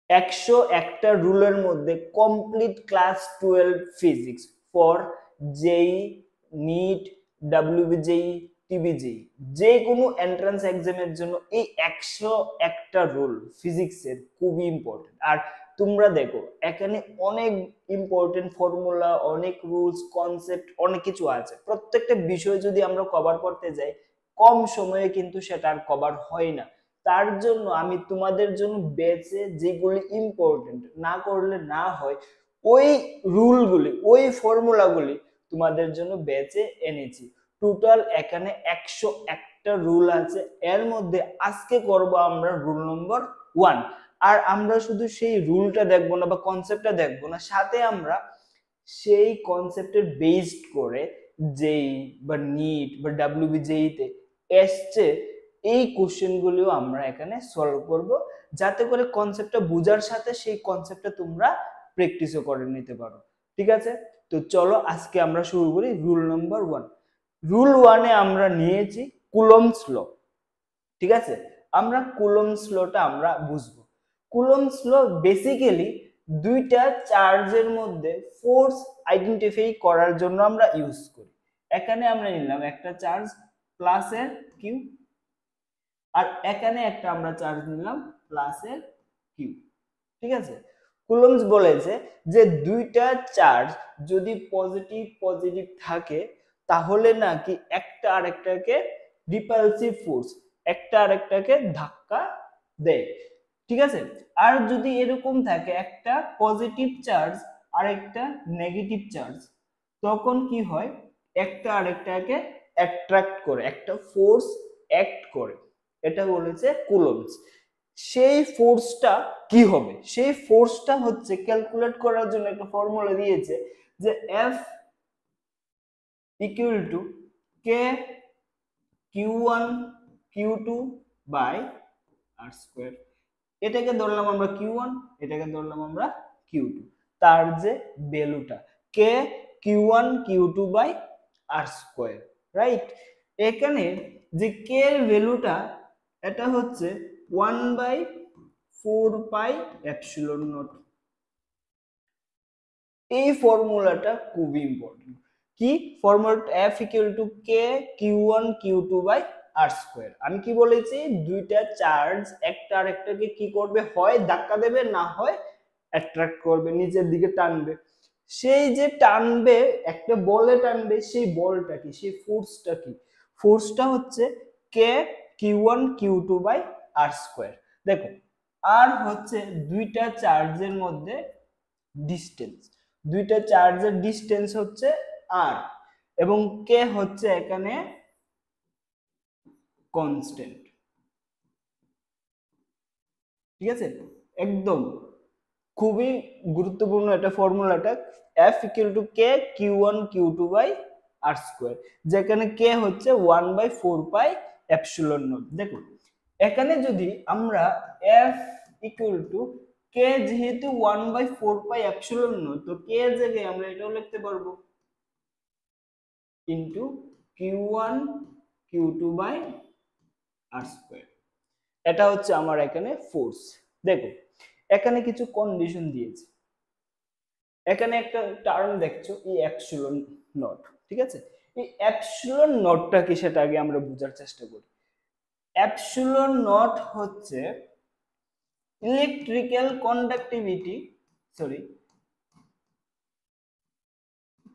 101টা রুলের মধ্যে complete class 12 physics for JEE, NEET, WBJEE, TBJEE, যে কোনো এন্ট্রান্স এক্সামের জন্য এই 101টা রুল ফিজিক্সের খুবই ইম্পর্টেন্ট। আর তোমরা দেখো এখানে অনেক ইম্পর্টেন্ট ফর্মুলা, অনেক রুলস, কনসেপ্ট, অনেক কিছু আছে। প্রত্যেকটা বিষয় যদি আমরা কভার করতে যাই কম সময়ে কিন্তু সেটা আর কভার হয় না। তার জন্য আমি তোমাদের জন্য বেছে যেগুলি ইম্পর্টেন্ট, না করলে না হয়, ওই রুলগুলি, ওই ফর্মুলাগুলি তোমাদের জন্য বেছে এনেছি। টোটাল এখানে 101টা রুল আছে। এর মধ্যে আজকে করব আমরা রুল নম্বর 1। আর আমরা শুধু সেই রুলটা দেখবো না বা কনসেপ্টটা দেখবো না, সাথে আমরা সেই কনসেপ্টের বেসড করে যেই বা নিট বা ডাব্লিউবিজেই তে এসছে এই কোশ্চেনগুলিও আমরা এখানে সলভ করব, যাতে করে কনসেপ্টটা বোঝার সাথে সেই কনসেপ্টটা তোমরা প্র্যাকটিসও করে নিতে পারো। ঠিক আছে, তো চলো আজকে আমরা শুরু করি রুল নাম্বার 1। রুল 1-এ আমরা নিয়েছি কুলম্বস ল। ঠিক আছে, আমরা কুলম্বস লটা আমরা বুঝবো। কুলম্বস ল বেসিক্যালি দুইটা চার্জের মধ্যে ফোর্স আইডেন্টিফাই করার জন্য আমরা ইউজ করি। এখানে আমরা নিলাম একটা চার্জ প্লাসের কিউ, আর এখানে একটা আমরা চার্জ নিলাম প্লাসের কিউ। ঠিক আছে, কুলম্বস বলেছে যে দুইটা চার্জ যদি পজিটিভ পজিটিভ থাকে তাহলে নাকি একটা আরেকটাকে রিপালসিভ ফোর্স, একটা আরেকটাকে ধাক্কা দেয়। ঠিক আছে, আর যদি এরকম থাকে একটা পজিটিভ চার্জ আর একটা নেগেটিভ চার্জ, তখন কি হয়, একটা আরেকটাকে অ্যাট্রাক্ট করে, একটা ফোর্স অ্যাক্ট করে। এটা বলেছে কুলম্বস। সেই ফোর্সটা কি হবে, সেই ফোর্সটা হচ্ছে ক্যালকুলেট করার জন্য একটা ফর্মুলা দিয়েছে যে F equal to K Q1 Q2 by R square. এটাকে ধরলাম আমরা Q1, এটাকে ধরলাম আমরা Q2। তার যে ভ্যালুটা K Q1 Q2 by R square, right. এখানে যে কে এর ভ্যালুটা এটা হচ্ছে 1/4 পাই এপসিলন নট। এই ফর্মুলাটা খুবই ইম্পর্টেন্ট। কি ফর্মুলাটা? F equal to K Q1 Q2 by R square. আমি কি বলেছি, দুইটা চার্জ একটা আরেকটাকে কি করবে, হয় ধাক্কা দেবে, না হয় অ্যাট্রাক্ট করবে, নিচের দিকে টানবে। সেই যে টানবে, একটা বলে টানবে, সেই বলটা কি, সেই ফোর্সটা কি? ফোর্সটা হচ্ছে কে Q1 Q2 by R square. দেখো, আর হচ্ছে দুইটা চার্জের মধ্যে ডিসটেন্স, দুইটা চার্জের ডিসটেন্স হচ্ছে আর, এবং কে হচ্ছে এখানে কনস্ট্যান্ট। ঠিক আছে, একদম খুবই গুরুত্বপূর্ণ এটা ফর্মুলাটা। F equal to K Q1 Q2 by R square, যেখানে কে হচ্ছে 1/4 পাই এপসিলন নট। দেখো এখানে যদি আমরা F ইকুয়াল টু কে, যেহেতু 1/4 পাই এপসিলন নট, তো কে এর জায়গায় আমরা এটাও লিখতে পারবো into Q1 Q2 by R square. এটা হচ্ছে আমার এখানে ফোর্স। দেখো এখানে কিছু কন্ডিশন দিয়েছে। এখানে একটা টার্ম দেখছো এই এপসিলন নট। ঠিক আছে, এই এপসিলন নটটা কি সেটা আগে আমরা বোঝার চেষ্টা করি। এপসিলন নট হচ্ছে electrical conductivity, sorry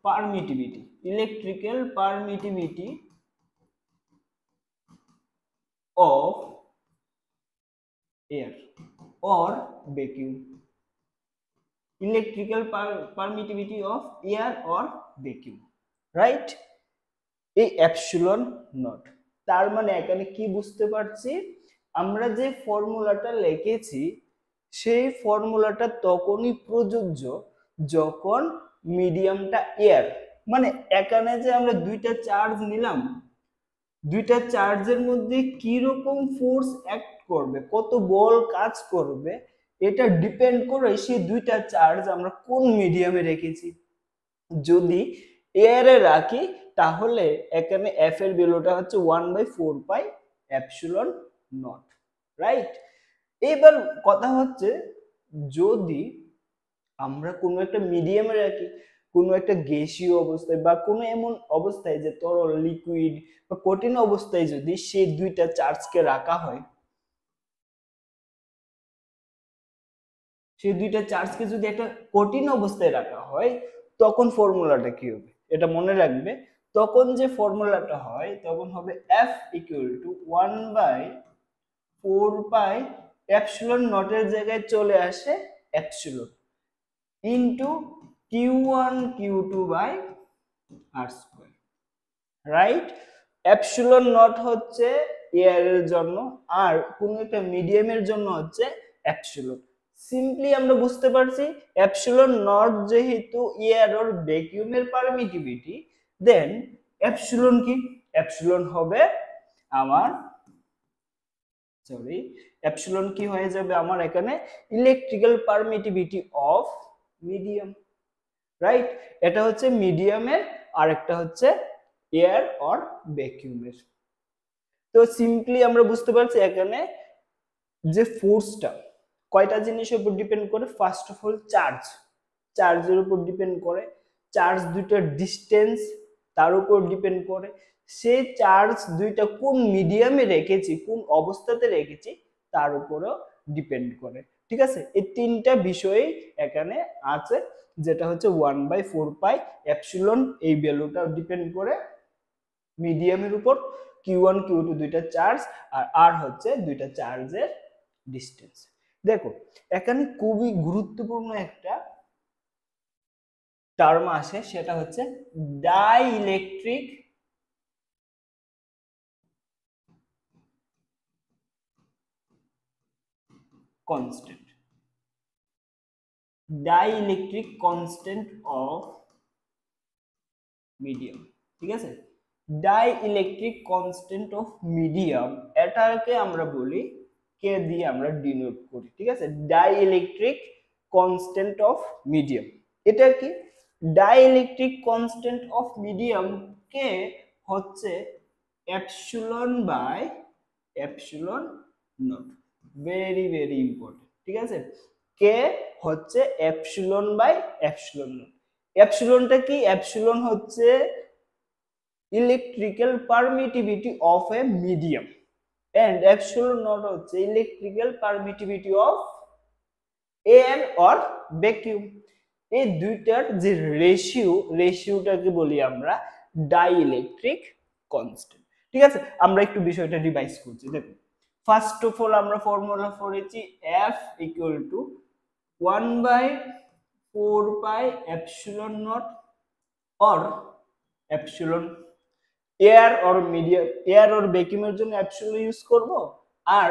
permittivity, electrical permittivity of air or vacuum, electrical permittivity of air or vacuum, right? এই এপসিলন নট, তার মানে এখানে কি বুঝতে পারছি, আমরা যে ফর্মুলাটা লিখেছি সেই ফর্মুলাটা তখনই প্রযোজ্য যখন মিডিয়ামটা এয়ার। মানে এখানে যে আমরা দুইটা চার্জ নিলাম, দুইটা চার্জের মধ্যে কি রকম ফোর্স অ্যাক্ট করবে, কত বল কাজ করবে, এটা ডিপেন্ড করে সেই দুইটা চার্জ আমরা কোন মিডিয়ামে রেখেছি। যদি এয়ারে রাখি তাহলে এখানে এফ এর ভ্যালুটা হচ্ছে 1/4 পাই এপসিলন নট, রাইট। এবার কথা হচ্ছে যদি আমরা কোনো একটা মিডিয়ামে রাখি, কোনো একটা গ্যাসীয় অবস্থায় বা কোনো এমন অবস্থায় যে তরল, লিকুইড বা কঠিন অবস্থায় যদি সেই দুইটা চার্জকে রাখা হয়, সেই দুইটা চার্জকে যদি একটা কঠিন অবস্থায় রাখা হয়, তখন ফর্মুলাটা কি হবে এটা মনে রাখবে। তখন যে ফর্মুলাটা হয় তখন হবে F equal to 1/4 pi epsilon নটের জায়গায় চলে আসে epsilon into Q1 Q2 by R square, right. Epsilon naught হচ্ছে এয়ারের জন্য আর কোন একটা মিডিয়ামের জন্য হচ্ছে এপসিলন। সিম্পলি আমরা বুঝতে পারছি এপসিলন নট যেহেতু এয়ার অর ভ্যাকুয়ামের পারমিটিভিটি, দেন এপসিলন কি, এপসিলন হবে আমার এপসিলন কি হয়ে যাবে আমার এখানে electrical permittivity of medium, right. এটা হচ্ছে মিডিয়ামের আর একটা হচ্ছে এয়ার অর ভ্যাকুয়ামের। তো সিম্পলি আমরা বুঝতে পারছি এখানে যে ফোর্সটা কয়টা জিনিসের উপর ডিপেন্ড করে। ফার্স্ট অফ অল চার্জের উপর ডিপেন্ড করে, চার্জ দুইটার ডিস্টেন্স তার উপর ডিপেন্ড করে, সে চার্জ দুইটা কোন মিডিয়ামে রেখেছি, কোন অবস্থাতে রেখেছি তার উপরেও ডিপেন্ড করে। ঠিক আছে, এই তিনটা বিষয়ই এখানে আছে, যেটা হচ্ছে 1/4 পাই এপসিলন, এই ভ্যালুটা ডিপেন্ড করে মিডিয়ামের উপর, Q1 Q2 দুইটা চার্জ আর আর হচ্ছে দুইটা চার্জের ডিস্টেন্স। দেখো এখানে খুবই গুরুত্বপূর্ণ একটা টার্ম আসে, সেটা হচ্ছে dielectric constant, dielectric constant of medium. ঠিক আছে, ডাইইলেকট্রিক কনস্ট্যান্ট অফ মিডিয়াম, এটাকে আমরা বলি কে দিয়ে আমরা ডিনোট করি। ঠিক আছে, ডাইইলেকট্রিক কনস্ট্যান্ট অফ মিডিয়াম। এটা কি, dielectric constant of medium K হচ্ছে epsilon by epsilon naught, very very important. ঠিক আছে, কে হচ্ছে এপসিলন বাই এপসিলন নট। এপসিলনটা কি, এপসিলন হচ্ছে electrical permittivity of a medium and epsilon naught হচ্ছে electrical permittivity of air or vacuum. এই দুইটার যে রেশিওটাকে বলি আমরা ডাইইলেকট্রিক কনস্ট্যান্ট। ঠিক আছে, আমরা একটু বিষয়টা রিভাইজ করছি। দেখো ফার্স্ট অফ অল আমরা ফর্মুলা পড়েছি F equal to 1/4 pi epsilon naught or epsilon, air or medium, air or ভ্যাকুয়ামের জন্য এপসিলন ইউজ করব, আর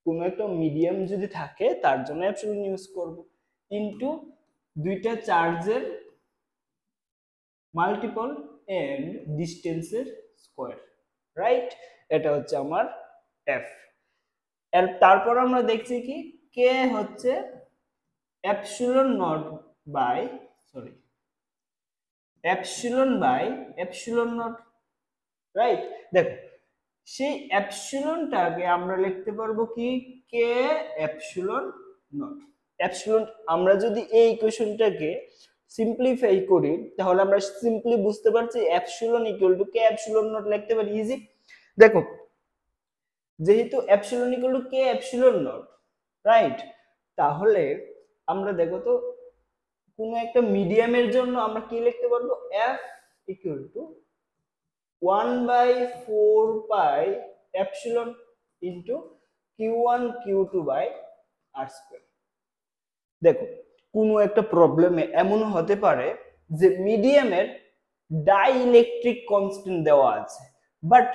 কোন একটা মিডিয়াম যদি থাকে তার জন্য এপসিলন ইউজ করব, ইনটু দুইটা চার্জের মাল্টিপল এন্ড ডিস্টেন্সের স্কয়ার, রাইট। এটা হচ্ছে আমার এফ। এর তারপর আমরা দেখছি কি কে হচ্ছে epsilon naught by epsilon naught, right. দেখো সেই এপসিলনটাকে আমরা লিখতে পারবো কি কে এপসিলন নট। এপসিলন আমরা যদি এই ইকুয়েশনটাকে সিম্পলিফাই করি তাহলে আমরা সিম্পলি বুঝতে পারছি epsilon equal to K epsilon not লিখতে পারি, ইজি। দেখো যেহেতু epsilon equal to K epsilon naught, right, তাহলে আমরা দেখো তো কোন একটা মিডিয়ামের জন্য আমরা কি লিখতে পারবো, F equal to 1/4 pi epsilon into Q1 Q2 by R square. দেখো কোনো একটা প্রবলেমে এমন হতে পারে যে মিডিয়ামের ডাইইলেকট্রিক কনস্ট্যান্ট দেওয়া আছে বাট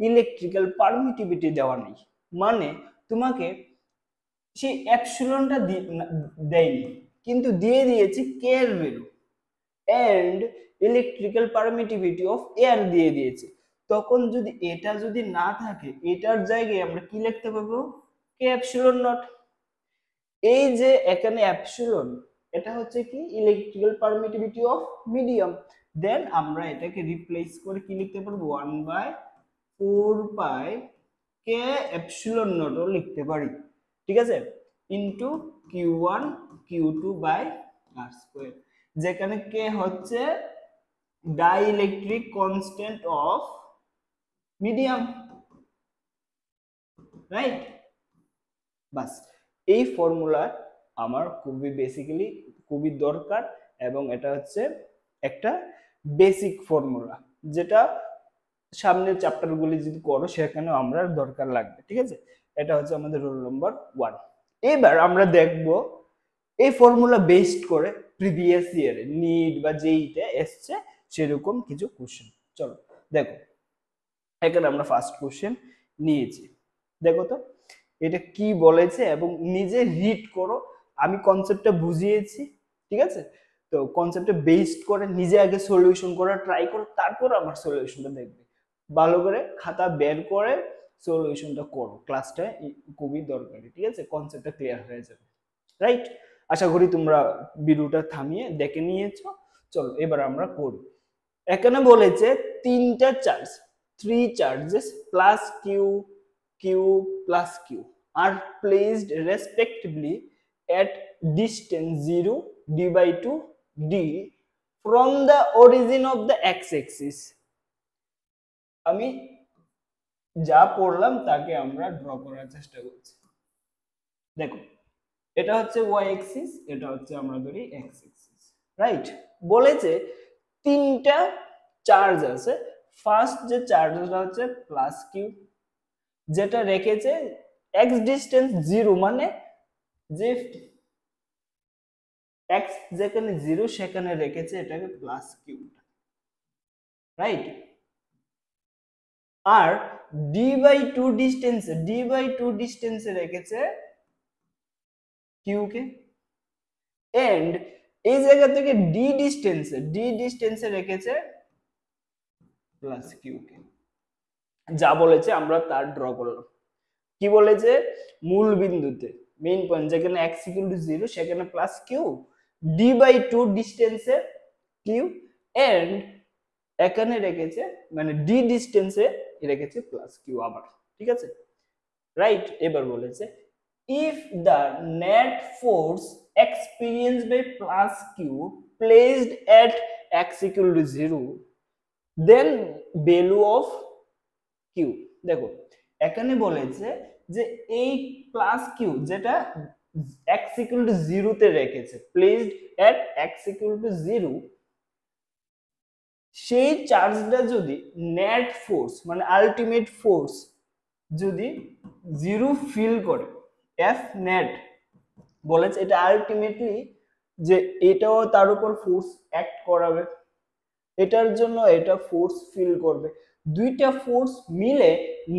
ইলেকট্রিক্যাল পারমিটিভিটি দেওয়া নেই, মানে তোমাকে সেই এপসিলনটা দেয়নি কিন্তু দিয়ে দিয়েছি কে এর value and electrical permittivity of air দিয়ে দিয়েছে। তখন যদি এটা যদি না থাকে এটার জায়গায় আমরা কি লিখতে পারবো, কে এপসিলন নট। এই যে এখানে এপসিলন এটা হচ্ছে কি ইলেকট্রিক্যাল পারমিটিভিটি অফ মিডিয়াম, দেন আমরা এটাকে রিপ্লেস করে কি লিখতে পারবো 1/4 পাই কে এপসিলন নট লিখতে পারি। ঠিক আছে, into q1 q2 by r square, যেখানে k হচ্ছে dielectric constant of medium, right? বাস, এই ফর্মুলা আমার খুবই বেসিক্যালি খুবই দরকার, এবং এটা হচ্ছে একটা বেসিক ফর্মুলা যেটা সামনের চ্যাপ্টারগুলি যদি করো সেখানে আমরা দরকার লাগবে, ঠিক আছে? এটা হচ্ছে আমাদের রুল নাম্বার 1। এবার আমরা দেখব এই ফর্মুলা বেসড করে প্রিভিয়াস ইয়ারে নিট বা জেইতে এসছে সেরকম কিছু কোশ্চেন। চলো দেখো, এখানে আমরা ফার্স্ট কোশ্চেন নিয়েছি, দেখো তো এটা কি বলেছে এবং নিজে রিড করো। আমি কনসেপ্টটা বুঝিয়েছি, ঠিক আছে? তো কনসেপ্টে বেসড করে নিজে আগে সলিউশন করার ট্রাই করো, তারপর আমার সলিউশনটা দেখবে। ভালো করে খাতা বের করে সলিউশনটা করো, ক্লাসটা খুবই দরকারি, ঠিক আছে? কনসেপ্টটা ক্লিয়ার হয়ে যাবে, রাইট? আশা করি তোমরা ভিডিওটা থামিয়ে দেখে নিয়েছো। চলো এবার আমরা করি। এখানে বলেছে তিনটা charge, 3 charges plus q plus q are placed respectively at distance 0 d by 2 d from the origin of the x-axis। আমি যা পড়লাম তাকে আমরা ড্র করার চেষ্টা করছি। দেখো, এটা হচ্ছে y axis, এটা হচ্ছে আমরা ধরি x axis, রাইট? বলেছে তিনটা চার্জ আছে। ফার্স্ট যে চার্জটা হচ্ছে প্লাস কিউ, যেটা রেখেছে x ডিস্টেন্স 0, মানে যে x যেখানে 0 সেখানে রেখেছে এটাকে প্লাস কিউ, রাইট? আর d/2 ডিস্টেন্সে রেখেছে কিউ কে, এন্ড এই জায়গা থেকে d ডিস্টেন্সে রেখেছে প্লাস কিউ কে। যা বলেছে আমরা তার ড্র করলাম। কি বলেছে? মূল বিন্দুতে মেইন পয়েন্ট যেখানে x = 0 সেখানে প্লাস কিউ, d/2 ডিস্টেন্সে কিউ, এন্ড এখানে রেখেছে মানে d ডিস্টেন্সে রেখেছে প্লাস কিউ আবার, ঠিক আছে? রাইট? এবার বলেছে if the net force experienced by plus q placed at x = 0 then value of q। দেখো, এখানে বলেছে যে এই প্লাস কিউ যেটা x = 0 তে রেখেছে, প্লেসড এট x = 0, সেই চার্জটা যদি নেট ফোর্স মানে আলটিমেট ফোর্স যদি 0 ফিল করে, এফ নেট বলেছে এটা আলটিমেটলি যে এটাও তার উপর ফোর্স অ্যাক্ট করাবে, এটার জন্য এটা ফোর্স ফিল করবে, দুইটা ফোর্স মিলে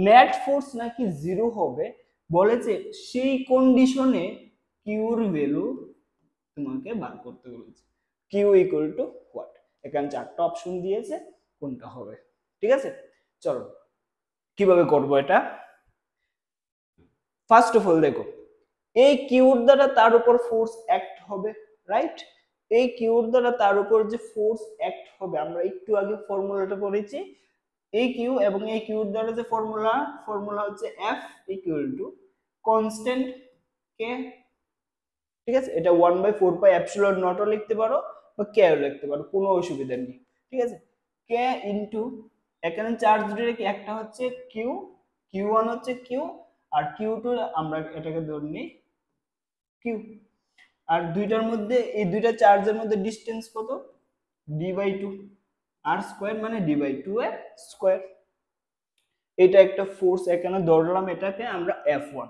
নেট ফোর্স নাকি 0 হবে। বলেছে সেই কন্ডিশনে কিউর ভ্যালু তোমাকে বার করতে বলেছে। Q equal to what? এখানে চারটা অপশন দিয়েছে, কোনটা হবে, ঠিক আছে? চলো কিভাবে করব এটা। ফার্স্ট অফ অল দেখো, এই কিউর দ্বারা তার উপর ফোর্স অ্যাক্ট হবে, রাইট? এই কিউর দ্বারা তার উপর যে ফোর্স অ্যাক্ট হবে, আমরা একটু আগে ফর্মুলাটা পড়েছি, এই কিউ এবং এই কিউর দ্বারা যে ফর্মুলা হচ্ছে এফ ইকুয়াল টু কনস্ট্যান্ট কে, ঠিক আছে? এটা 1/4 পাই এপসিলন নটও লিখতে পারো বা কে ও লিখতে পারো, কোনো অসুবিধা নেই, ঠিক আছে? কে ইনটু এখানে চার্জ ডিরেক্ট একটা হচ্ছে কিউ, কিউ1 হচ্ছে কিউ, আর কিউ2 আমরা এটাকে ধরে নিই কিউ। আর দুইটার মধ্যে এই দুইটা চার্জের মধ্যে ডিসটেন্স কত? d/2 আর স্কয়ার মানে d/2 এর স্কয়ার। এটা একটা ফোর্স এখানে ধরলাম, এটাকে আমরা f1।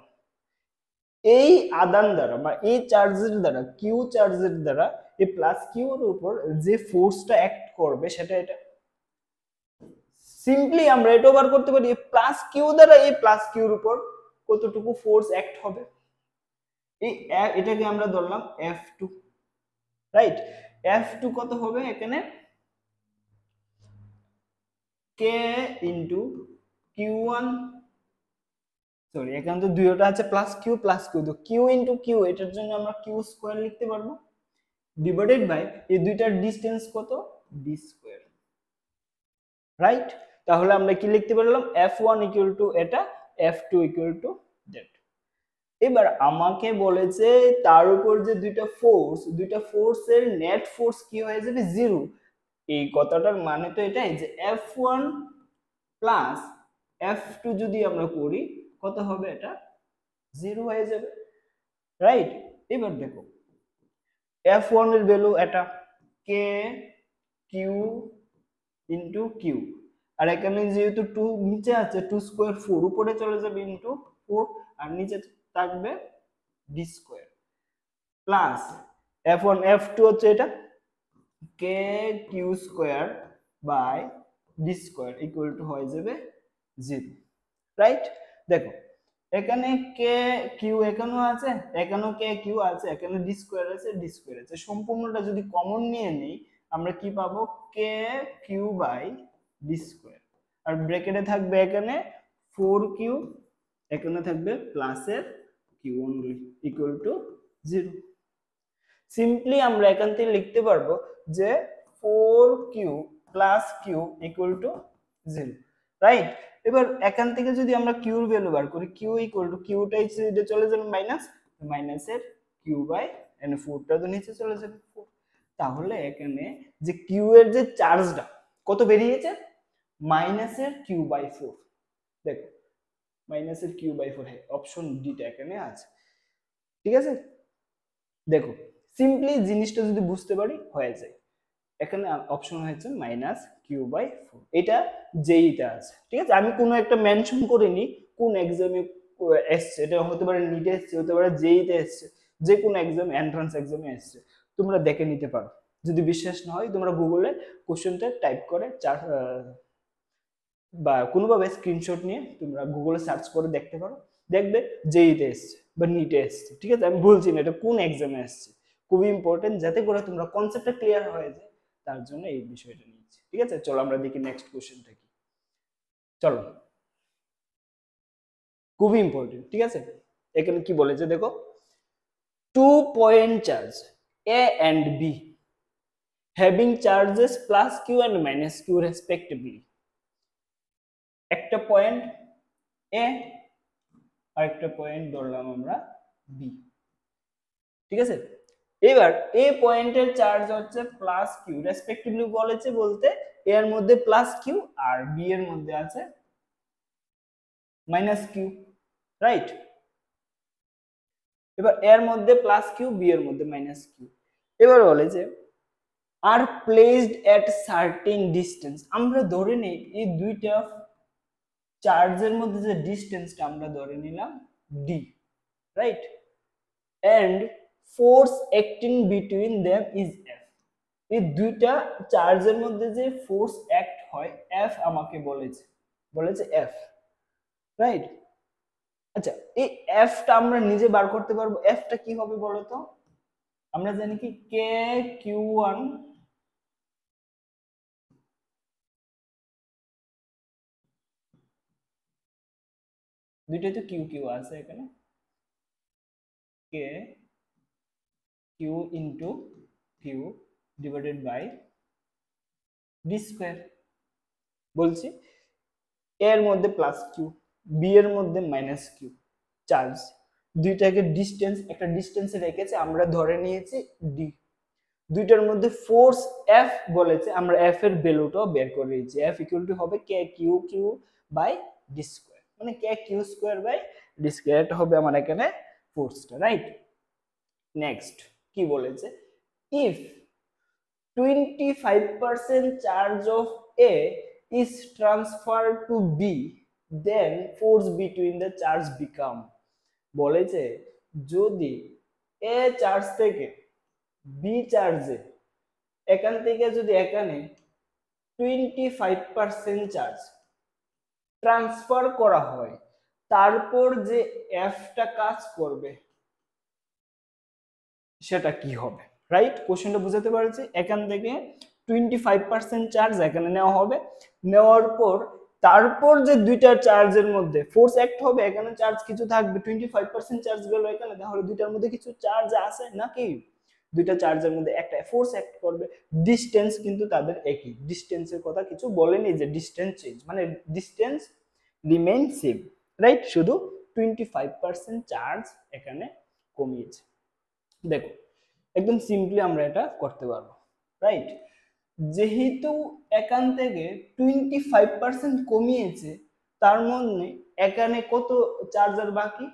এই আদান দ্বারা বা এই চার্জের দ্বারা, কিউ চার্জের দ্বারা এই প্লাস কিউ এর উপর যে ফোর্সটা অ্যাক্ট করবে সেটা এটা। সিম্পলি আমরা এটা বার করতে পারি প্লাস কিউ দ্বারা এই প্লাস কিউর উপর কতটুকু ফোর্স অ্যাক্ট হবে, এই এটাকে আমরা ধরলাম f2, রাইট? f2 কত হবে? এখানে k ইনটু q1, সরি এখানে তো দুইটা আছে প্লাস কিউ, তো কিউ ইনটু কিউ, এটার জন্য আমরা কিউ স্কয়ার লিখতে পারবো, ডিভাইডেড বাই এই দুইটার ডিসটেন্স কত? D square, right? তাহলে আমরা কি লিখতে পারলাম? f1 ইকুয়াল টু এটা, f2 ইকুয়াল টু দ্যাট। এবার আমাকে বলেছে তার উপর যে দুইটা ফোর্সের নেট ফোর্স কি হয়ে যাবে 0। এই কথাটার মানে তো এটাই যে F1 প্লাস F2 যদি আমরা করি কত হবে, এটা 0 হয়ে যাবে, রাইট। এবার দেখো F1 এর ভ্যালু এটা কে কিউ ইন্টু কিউ, আর এখানে যেহেতু 2 নিচে আছে 2 স্কোয়ার 4 উপরে চলে যাবে ইন্টু 4, আর নিচে থাকবে D square plus F1 F2 হচ্ছে এটা K q square by D square equal to হয়ে যাবে 0, রাইট। দেখো এখানে কে কিউ এখানেও আছে, এখানেও কে কিউ আছে, এখানে ডি স্কোয়ার আছে, ডি স্কোয়ার আছে, সম্পূর্ণটা যদি কমন নিয়ে নেই আমরা কি পাবো, K Q by D square, আর ব্র্যাকেটে থাকবে এখানে 4q, এখানে থাকবে প্লাসের Q only equal to 0। Simply আমরা এখান থেকে লিখতে পারবো যে 4q plus Q equal to 0, right. এবার এখান থেকে যদি আমরা কিউর ভ্যালু বার করি, কিউ ইকুয়াল টু কিউটাই নিচে চলে যাবে মাইনাস, মাইনাসের কিউ বাই এন 4টা তো নিচে চলে যাবে 4। তাহলে এখানে যে কিউ এর যে চার্জটা কত বেরিয়েছে, মাইনাসের কিউ বাই 4। দেখো মাইনাসের কিউ বাই 4, হ্যাঁ অপশন ডিটা এখানে আছে, ঠিক আছে। দেখো সিম্পলি জিনিসটা যদি বুঝতে পারি হয়ে যায়, এখানে অপশন হয়েছে মাইনাস কিউ বাই 4, এটা জেইতে আছে, ঠিক আছে। আমি কোনো একটা মেনশন করিনি কোন এক্সামে এসছে, এটা হতে পারে নিটে এসছে, হতে পারে জেইতে এসছে, যে কোনো এক্সাম এন্ট্রান্স এক্সামে এসছে, তোমরা দেখে নিতে পারো। যদি বিশ্বাস না হয় তোমরা গুগলে কোশ্চেনটা টাইপ করে বা কোনোভাবে স্ক্রিনশট নিয়ে তোমরা গুগলে সার্চ করে দেখতে পারো, দেখবে জেইতে এসছে বা নিটে এসছে, ঠিক আছে। আমি বলছি না এটা কোন এক্সামে এসছে, খুবই ইম্পর্টেন্ট, যাতে করে তোমরা কনসেপ্টটা ক্লিয়ার হয়ে যায়, তার জন্য এই বিষয়টা নিয়েছি, ঠিক আছে। চলো আমরা দেখি নেক্সট কোশ্চেনটা কি। চলো খুবই ইম্পর্টেন্ট, ঠিক আছে। এখানে কি বলেছে দেখো, 2 point charge A and B having charges plus Q and minus Q respectively. একটা পয়েন্ট এ আর একটা পয়েন্ট ধরলাম আমরা বি, ঠিক আছে। এবার এ পয়েন্টের চার্জ হচ্ছে প্লাস কিউ রেসপেক্টিভলি বলেছে, বলতে এ এর মধ্যে প্লাস কিউ আর বি এর মধ্যে আছে মাইনাস কিউ, রাইট। এবার এর মধ্যে প্লাস কিউ, বি এর মধ্যে মাইনাস কিউ। এবার বলে যে আর প্লেসড এট সার্টেন ডিস্টেন্স, আমরা ধরে নেই এই দুইটা চার্জের মধ্যে যে ডিস্টেন্সটা আমরা ধরে নিলাম D, right, and force acting between them is F. এই দুইটা চার্জের মধ্যে যে ফোর্স অ্যাক্ট হয় এফ আমাকে বলেছে এফ, রাইট। আচ্ছা এই এফটা আমরা নিজে বার করতে পারবো, এফটা কি হবে বলো তো, আমরা জানি কি কে কিউ ওয়ান দুইটাই তো কিউ কিউ আছে এখানে, K q into q divided by D square. বলছি এর মধ্যে প্লাস কিউ, বি এর মধ্যে মাইনাস কিউ, চার্জ দুইটাকে ডিস্টেন্স, একটা ডিস্টেন্সে রেখেছে, আমরা ধরে নিয়েছি ডি। দুইটার মধ্যে ফোর্স এফ বলেছে, আমরা এফ এর ভ্যালুটাও বের করে দিয়েছি, এফ ইকুয়াল টু হবে K q q by D square, মানে K q square by D square, এটা হবে আমার এখানে ফোর্সটা, রাইট। নেক্সট কি বলেছে, if 25% charge of A is transferred to B, then force between the charge become, বলেছে যদি A চার্জ থেকে B চার্জে এখান থেকে যদি এখানে 25% চার্জ ট্রান্সফার করা হয়, তারপর যে এফটা কাজ করবে সেটা কি হবে, রাইট। কোশ্চেনটা বুঝাতে পারছি, এখান থেকে 25% চার্জ এখানে নেওয়া হবে, নেওয়ার পর তারপর যে দুইটা চার্জের মধ্যে ফোর্স অ্যাক্ট হবে, এখানে চার্জ কিছু থাকবে, 25% চার্জ গেল এখানে, তাহলে দুইটার মধ্যে কিছু চার্জ আছে নাকি, দুইটা চার্জের মধ্যে একটা ফোর্স অ্যাক্ট করবে, ডিস্টেন্স কিন্তু তাদের একই, ডিস্টেন্সের কথা কিছু বলেনি যে ডিস্টেন্স চেঞ্জ, মানে ডিস্টেন্স রিমেইন সেম, রাইট, শুধু 25% চার্জ এখানে কমিয়েছে। দেখো একদম সিম্পলি আমরা এটা করতে পারবো, রাইট? যেহেতু এখান থেকে 25% কমিয়েছে, তার মানে এখানে কত চার্জার বাকি?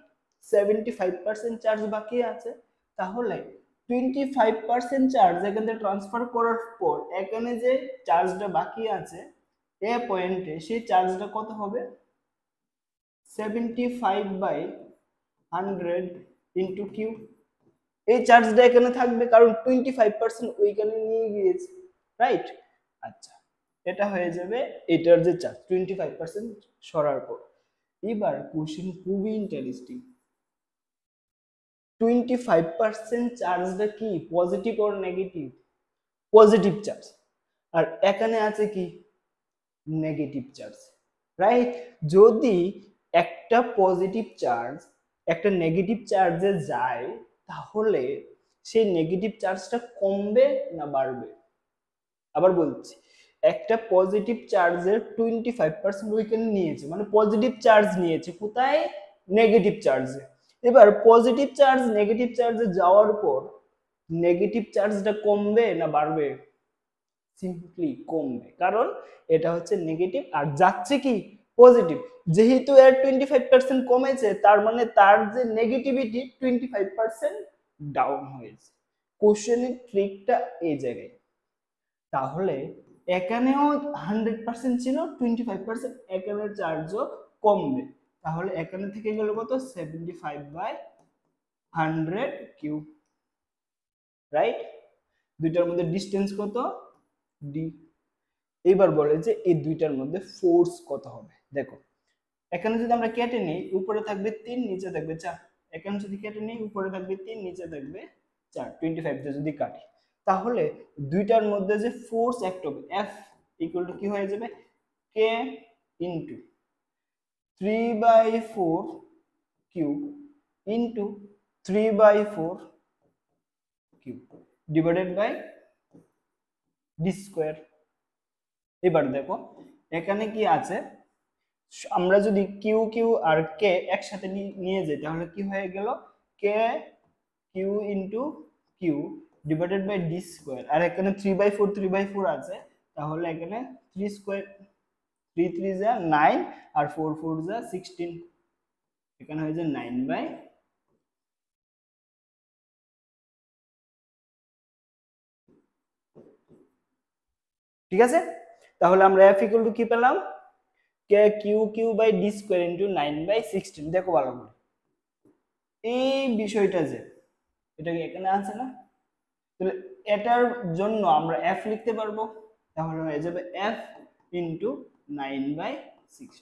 75% চার্জ বাকি আছে। তাহলে 25% চার্জ এখানে ট্রান্সফার করার পর এখানে যে চার্জটা বাকি আছে এ পয়েন্টে, সেই চার্জটা কত হবে? 75/100 ইন্টু কিউ। এই চার্জটা এখানে থাকবে কারণ 25% ওইখানে নিয়ে গিয়েছে, রাইট? আচ্ছা, এটা হয়ে যাবে এটার যে চার্জ 25% সরার পর। এবার কোশ্চেন খুবই ইন্টারেস্টিং। 25% চার্জটা কি positive or negative? Positive charge. আর এখানে আছে কি নেগেটিভ চার্জ, রাইট? যদি একটা পজিটিভ চার্জ একটা নেগেটিভ চার্জে যায়, তাহলে সেই নেগেটিভ চার্জটা কমবে না বাড়বে? আবার বলছি, একটা পজিটিভ চার্জের 25% ওইখানে নিয়েছে, মানে পজিটিভ চার্জ নিয়েছে কোথায়? নেগেটিভ চার্জে। এবার পজিটিভ চার্জ নেগেটিভ চার্জে যাওয়ার পর নেগেটিভ চার্জটা কমবে না বাড়বে? সিম্পলি কমবে, কারণ এটা হচ্ছে নেগেটিভ আর যাচ্ছে কি পজিটিভ। যেহেতু এর 25% কমেছে, তার মানে তার যে নেগেটিভিটি 25% ডাউন হয়েছে। কোশ্চেনের ট্রিকটা এই জায়গায়। তাহলে এখানেও 100% ছিল, 25% এখানে চার্জও কমবে। তাহলে এখানে থেকে গেল কত? 75/100 কিউব, রাইট? দুইটার মধ্যে ডিসটেন্স কত? ডি। এবার বলে যে এই দুইটার মধ্যে ফোর্স কত হবে। দেখো এখানে যদি আমরা কেটে নিই, উপরে থাকবে 3 নিচে থাকবে 4। এখানে যদি কেটে নিই, উপরে থাকবে 3 নিচে থাকবে 4, 25 তে যদি কাটি, তাহলে দুইটার মধ্যে যে ফোর্স অ্যাক্ট হবে F ইকুয়াল টু কি হয়ে যাবে? K into 3/4 cube into 3/4 cube divided by D square. এবার দেখো এখানে কি আছে, আমরা যদি কিউ কিউ আর কে একসাথে নিয়ে যাই, তাহলে কি হয়ে গেল? K q into q divided by D square. আর এখানে 3/4 3/4 আছে, তাহলে এখানে 3 স্কয়ার, 3 3 যা 9 আর 4 4 যা 16, এখানে হয়ে যায় 9/, ঠিক আছে? তাহলে আমরা F ইকুয়াল টু কি পেলাম? K q q by D square into 9/16। দেখো ভালো করে এই বিষয়টা, যে এটা কি এখানে আছে না? তাহলে এটার জন্য আমরা F লিখতে পারবো, তাহলে হয়ে যাবে F ইনটু 9/16।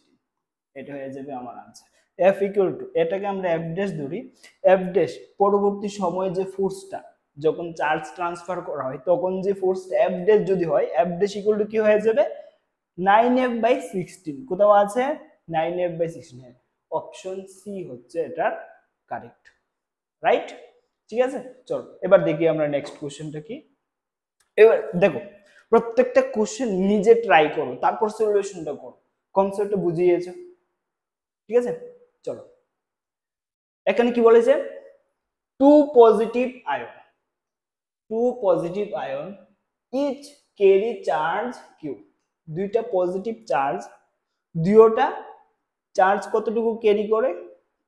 এটা হয়ে যাবে আমার आंसर। F ইকুয়াল টু, এটাকে আমরা F ড্যাশ ধরি। F ড্যাশ পরবর্তী সময়ে যে ফোর্সটা, যখন চার্জ ট্রান্সফার করা হয় তখন যে ফোর্সটা F ড্যাশ যদি হয়, F ড্যাশ ইকুয়াল টু কি হয়ে যাবে? 9F/16। কোথাও আছে 9F/16? অপশন সি হচ্ছে এটার কারেক্ট, রাইট? ঠিক আছে, চলো এবার দেখি আমরা নেক্সট কোশ্চেনটা কি। এবার দেখো প্রত্যেকটা কোশ্চেন নিজে ট্রাই করো, তারপর সলিউশনটা করো, কনসেপ্টটা বুঝিয়েছো, ঠিক আছে? চলো এখানে কি বলেছে? Two positive ion each carry charge q. দুইটা পজিটিভ চার্জ, দুইটা চার্জ কতটুকু ক্যারি করে?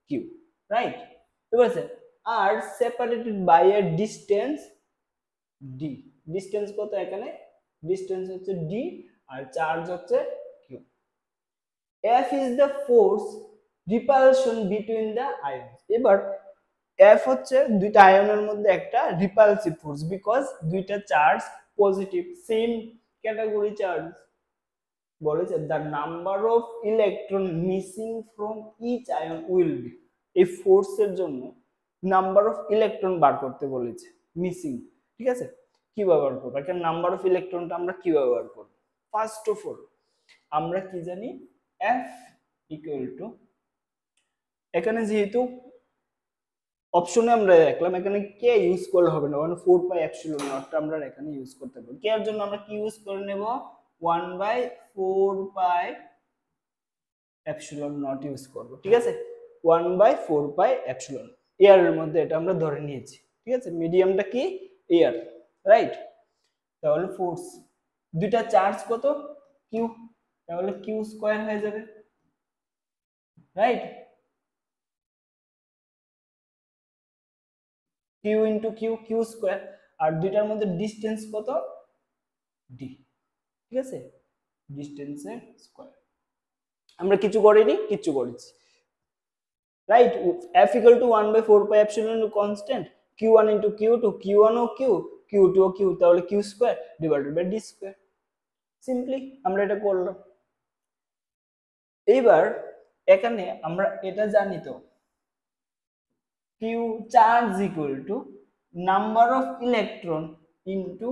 Q, right? ঠিক আছে? আর separated by a distance d. Distance কত এখানে? ডিসটেন্স হচ্ছে ডি আর চার্জ হচ্ছে q. F is the force repulsion between the ions. এবার F হচ্ছে দুইটা আয়নের মধ্যে একটা রিপালসিভ ফোর্স, বিকজ দুইটা charge positive, same category charge. বলেছে the number of electron missing from each ion will be। এই ফোর্সের জন্য নাম্বার অফ ইলেকট্রন বার করতে বলেছে, মিসিং। ঠিক আছে, কি ব্যবহার করব? একটা নাম্বার অফ ইলেকট্রনটা আমরা কি ব্যবহার করব? ফার্স্ট অফ অল আমরা কি জানি? F ইকুয়াল টু, এখানে যেহেতু অপশনে আমরা দেখলাম এখানে কে ইউজ করলে হবে না, মানে 4πε0টা আমরা এখানে ইউজ করতে পারবো। কে এর জন্য আমরা কি ইউজ করে নেব? 1/4πε0 ইউজ করব, ঠিক আছে? 1/4 পাই এপসিলন। এয়ারের মধ্যে এটা আমরা ধরে নিয়েছি, ঠিক আছে। মিডিয়ামটা কি? Air, right. তাহলে ফোর্স, দুইটা চার্জ কত? কিউ, তাহলে কিউ স্কয়ার হয়ে যাবে, right. Q into q, q square. আর দুইটার মধ্যে ডিস্টেন্স কত? ডি, ঠিক আছে, ডিস্টেন্সের স্কয়ার। আমরা কিছু করিনি, কিছু করেছি, right. f equal to 1/4 pi epsilon constant, q1 into q2, q1 ও q, q2 ও q, তাহলে q square divided by d square. Simply আমরা এটা করলাম। এইবার এখানে আমরা এটা জানি তো, q charge equal to number of electron into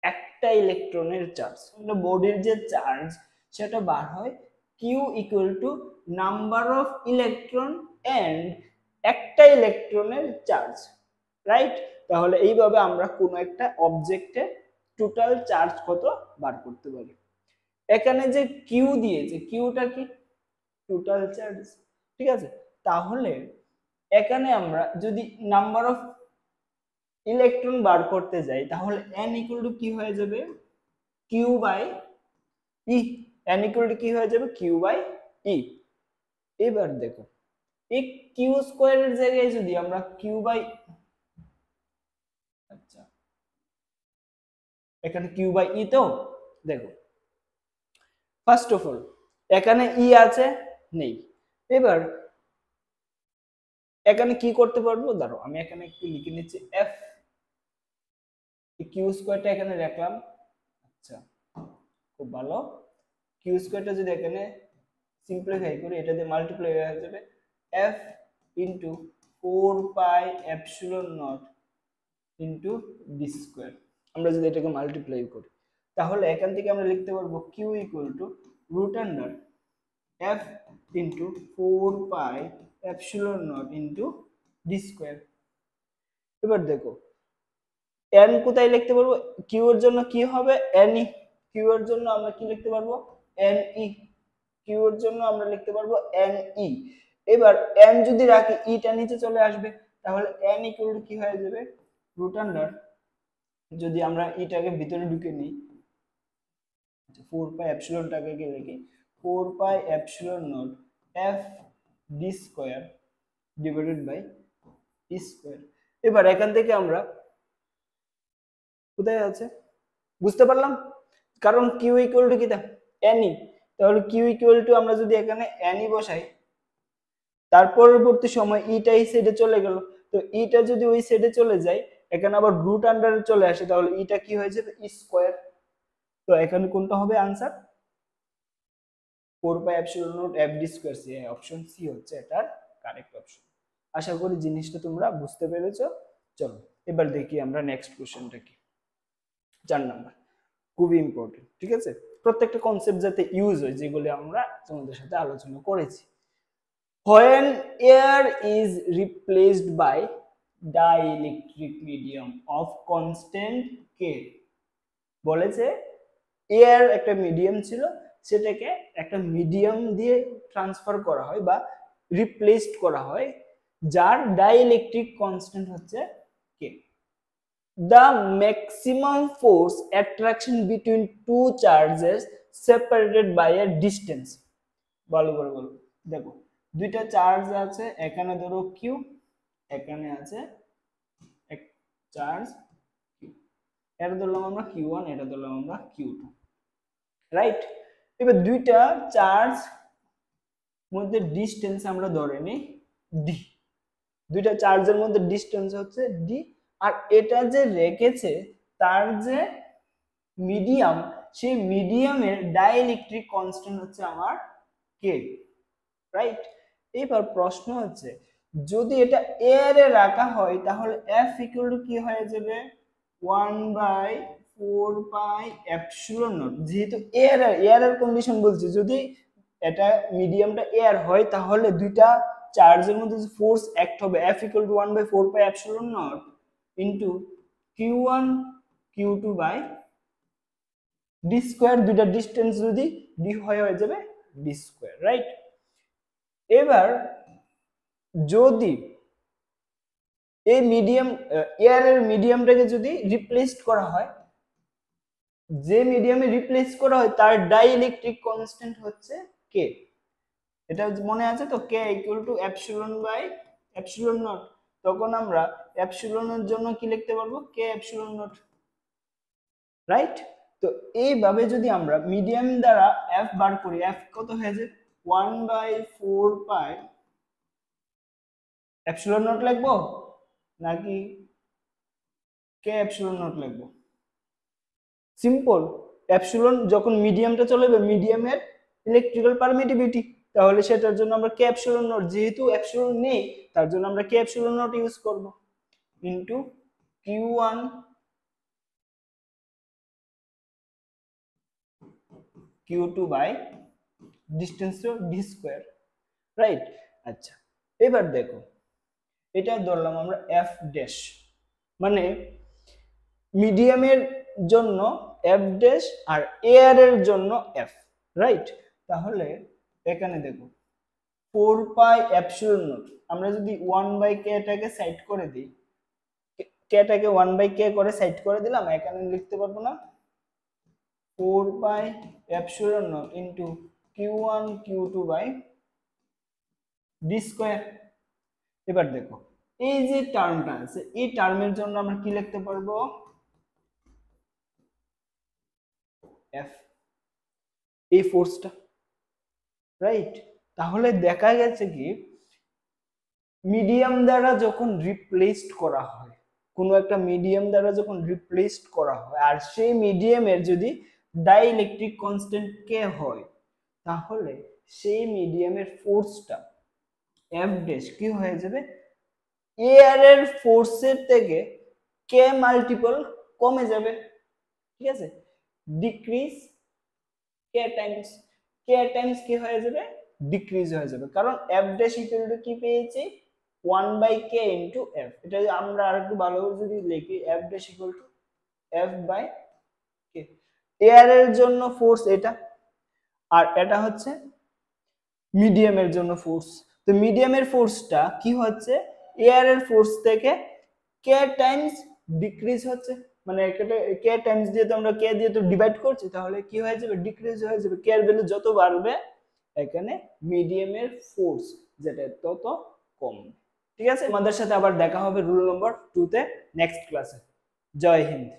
একটা ইলেকট্রনের চার্জ। বডির যে চার্জ সেটা বার হয় q equal to number of electron and একটা ইলেকট্রনের চার্জ, রাইট। তাহলে এইভাবে আমরা কোনো একটা অবজেক্টে টোটাল চার্জ কত বার করতে পারি। এখানে যে কিউ দিয়েছে, কিউটা কি? টোটাল চার্জ, ঠিক আছে। তাহলে এখানে আমরা যদি নাম্বার অফ ইলেকট্রন বার করতে যাই তাহলে n ইকুয়াল টু কি হয়ে যাবে? Q by E. n equal to কি হয়ে যাবে? Q by E. এবার দেখো, এই কিউ স্কয়ারের জায়গায় যদি আমরা কিউ বাই, আচ্ছা এখানে কিউ বাই ই, তো দেখো ফার্স্ট অফ অল এখানে ই আছে, নেই। এবার এখানে কি করতে পারবো? দাঁড়াও আমি এখানে একটু লিখে নিচ্ছি, এফ কিউ স্কয়ারটা এখানে রাখলাম। আচ্ছা খুব ভালো। কিউ স্কয়ারটা যদি এখানে সিম্পলিফাই করি, এটা দিয়ে মাল্টিপ্লাই হয়ে যাবে f into 4 pi epsilon naught into D square. আমরা যদি এটাকে মাল্টিপ্লাই করি তাহলে এখান থেকে আমরা লিখতে পারবো q equal to root under f into 4 pi epsilon naught into D square. এবার দেখো n কোথায় লিখতে পারবো? q এর জন্য কি হবে? ne। q এর জন্য আমরা কি লিখতে পারবো? ne। q এর জন্য আমরা লিখতে পারবো ne। এবার n যদি রাখি e টা নিচে চলে আসবে, তাহলে n ইকুয়াল টু কি হয়ে যাবে? রুট আন্ডার, যদি আমরা e টাকে ভিতরে ঢুকে নিই, 4 পাই এপসিলন টাকে কি লিখি? 4 pi epsilon naught f d square divided by e square. এবার এখান থেকে আমরা কোথায় আছে বুঝতে পারলাম, কারণ কিউ ইকুয়াল টু কি? ni। তাহলে কিউ ইকুয়াল টু আমরা যদি এখানে ni বসাই, তার পরবর্তী সময় ইটা এই সাইডে চলে গেল, তো ইটা যদি ওই সাইডে চলে যায়, এখানে আবার রুট আন্ডারে চলে আসে, তাহলে ইটা কি হয়ে যাবে? E square. তো এখানে কোনটা হবে answer? 4 pi epsilon naught F D square C, option C হচ্ছে এটার কারেক্ট অপশন। আশা করি জিনিসটা তোমরা বুঝতে পেরেছো। চলো এবার দেখি আমরা নেক্সট কোশ্চেনটা কি। 4 নাম্বার, খুবই ইম্পর্টেন্ট, ঠিক আছে। প্রত্যেকটা কনসেপ্ট যাতে ইউজ হয়, যেগুলো আমরা তোমাদের সাথে আলোচনা করেছি। When air is replaced by dielectric medium of constant K, বলেছে এয়ার একটা মিডিয়াম ছিল, সেটাকে একটা মিডিয়াম দিয়ে ট্রান্সফার করা হয় বা রিপ্লেসড করা হয়, যার ডাইইলেকট্রিক কনস্ট্যান্ট হচ্ছে K। The maximum force attraction between two charges separated by a distance, ভালো করে বলো। দেখো দুইটা চার্জ আছে, এখানে ধরো কিউ, এখানে আছে এক চার্জ কিউ, এটা ধরলাম আমরা কিউ1, এটা ধরলাম আমরা কিউ2, রাইট। এবার দুইটা চার্জ মধ্যে ডিসটেন্স আমরা ধরে নিই ডি, দুইটা চার্জের মধ্যে ডিসটেন্স হচ্ছে ডি, আর এটা যে রেখেছে তার যে মিডিয়াম, সেই মিডিয়ামের ডাইইলেকট্রিক কনস্ট্যান্ট হচ্ছে আমার কে, রাইট। এবার প্রশ্ন হচ্ছে যদি এটা এয়ারে রাখা হয় তাহলে এফ ইকুয়াল টু কি হয়ে যাবে? 1/4 পাই এপসিলন নট। যেহেতু এয়ারের কন্ডিশন বলছি, যদি এটা মিডিয়ামটা এয়ার হয় তাহলে দুইটা চার্জের মধ্যে যে ফোর্স অ্যাক্ট হবে, F equal to 1/4 pi epsilon naught into q one q two by D square. দুইটা ডিসটেন্স যদি ডি হয়ে যাবে ডি স্কয়ার, রাইট। এবার যদি এই মিডিয়াম এয়ারের মিডিয়ামটাকে যদি রিপ্লেস করা হয়, যে মিডিয়ামে রিপ্লেস করা হয় তার ডাইইলেকট্রিক কনস্ট্যান্ট হচ্ছে কে। এটা মনে আছে তো, K equal to epsilon by epsilon naught. তখন আমরা এপসিলনের জন্য কি লিখতে পারবো, কে এপসিলন নট, রাইট। তো এইভাবে যদি আমরা মিডিয়াম দ্বারা এফ বার করি, এফ কত হয়ে যায় 1/4 পাই এপসিলন নট লিখবো নাকি কে এপসিলন নট লিখবো? সিম্পল, এপসিলন যখন মিডিয়ামটা চলে যাবে মিডিয়ামের ইলেকট্রিক্যাল পারমিটিভিটি, তাহলে সেটার জন্য আমরা কে এপসিলন নট, যেহেতু এপসিলন নেই তার জন্য আমরা কে এপসিলন নট ইউজ করব, into Q1 Q2 by distance D square, right. আচ্ছা, এবার দেখো এটা ধরলাম আমরা এফ ড্যাশ, মানে মিডিয়ামের জন্য এফ ড্যাশ আর এয়ারের জন্য এফ, রাইট। তাহলে এখানে দেখো 4 পাই এপসিলন নট, আমরা যদি 1/k টাকে সাইড করে দিই, কে টাকে 1/k করে সাইড করে দিলাম, এখানে লিখতে পারবো না 4 pi epsilon naught into Q1 Q2 by D square. এবার দেখো এই যে টার্মটা আছে, এই টার্মের জন্য আমরা কি লিখতে পারবো, এফ, এই ফোর্সটা, রাইট। তাহলে দেখা গেছে কি মিডিয়াম দ্বারা যখন রিপ্লেসড করা হয়, কোনো একটা মিডিয়াম দ্বারা যখন রিপ্লেসড করা হয় আর সেই মিডিয়ামের যদি ডাইইলেকট্রিক কনস্ট্যান্ট কে হয়, তাহলে সেই মিডিয়ামের ফোর্সটা এফ ড্যাশ কি হয়ে যাবে, এয়ারের ফোর্সের থেকে কে মাল্টিপল কমে যাবে, ঠিক আছে, ডিক্রিজ কে টাইমস কি হয়ে যাবে, ডিক্রিজ হয়ে যাবে, কারণ এফ ড্যাশ ইকুয়াল টু কি পেয়েছি 1/k ইনটু এফ। এটা আমরা আরেকটু ভালো করে যদি লিখি, F dash equal to F by K, এয়ারের জন্য ফোর্স এটা, আর এটা হচ্ছে মিডিয়ামের জন্য ফোর্স। তো মিডিয়ামের ফোর্সটা কি হচ্ছে, এয়ারের ফোর্স থেকে কে টাইমস ডিক্রিজ হচ্ছে, মানে কে টাইমস দিয়ে তো আমরা কে দিয়ে তো ডিভাইড করছি, তাহলে কি হয়ে যাবে, ডিক্রিজ হয়ে যাবে। কে এর ভ্যালু যত বাড়বে এখানে মিডিয়ামের ফোর্স যেটা তত কম, ঠিক আছে। আমাদের সাথে আবার দেখা হবে রুল নম্বর 2 তে নেক্সট ক্লাসে। জয় হিন্দ।